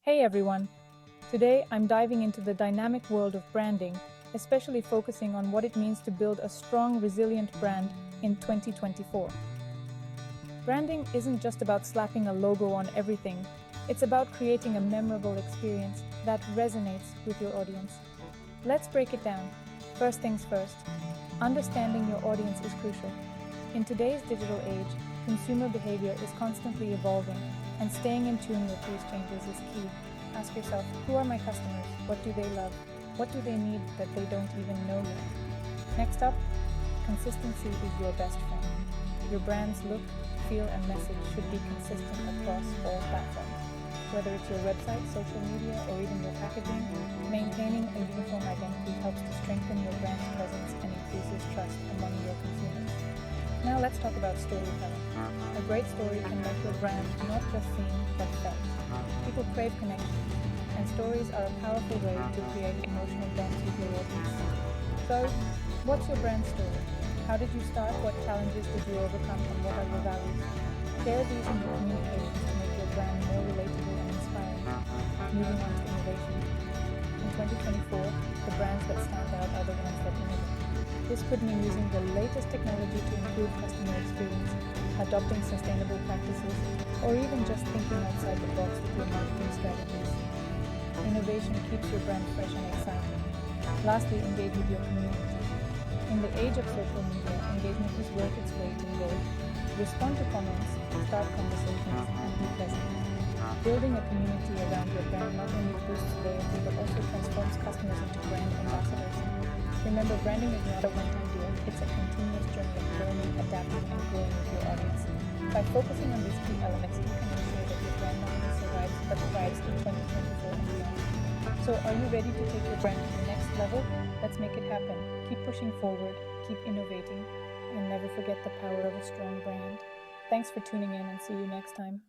Hey everyone! Today I'm diving into the dynamic world of branding, especially focusing on what it means to build a strong, resilient brand in 2024. Branding isn't just about slapping a logo on everything, it's about creating a memorable experience that resonates with your audience. Let's break it down. First things first, understanding your audience is crucial. In today's digital age, consumer behavior is constantly evolving, and staying in tune with these changes is key. Ask yourself, who are my customers? What do they love? What do they need that they don't even know yet? Next up, consistency is your best friend. Your brand's look, feel, and message should be consistent across all platforms. Whether it's your website, social media, or even your packaging, maintaining a uniform identity helps to strengthen your brand's presence and increases trust among your consumers. Now let's talk about storytelling. A great story can make your brand not just seen, but felt. People crave connection, and stories are a powerful way to create emotional bonds with your audience. So, what's your brand story? How did you start? What challenges did you overcome? And what are your values? Share these in your communications to make your brand more relatable and inspiring. Moving on to innovation. In 2024, the brands that stand out are the ones that innovate. This could mean using the latest technology to improve customer experience, adopting sustainable practices, or even just thinking outside the box with your marketing strategies. Innovation keeps your brand fresh and exciting. Lastly, engage with your community. In the age of social media, engagement has worked its way to growth. Respond to comments, start conversations, and be present. Building a community around your brand not only boosts loyalty but also transforms customers into brand ambassadors. Remember, branding is not a one-time deal. It's a continuous journey of learning, adapting, and growing with your audience. By focusing on these key elements, you can ensure that your brand not only survives but thrives in 2024 and beyond. So, are you ready to take your brand to the next level? Let's make it happen. Keep pushing forward, keep innovating, and never forget the power of a strong brand. Thanks for tuning in, and see you next time.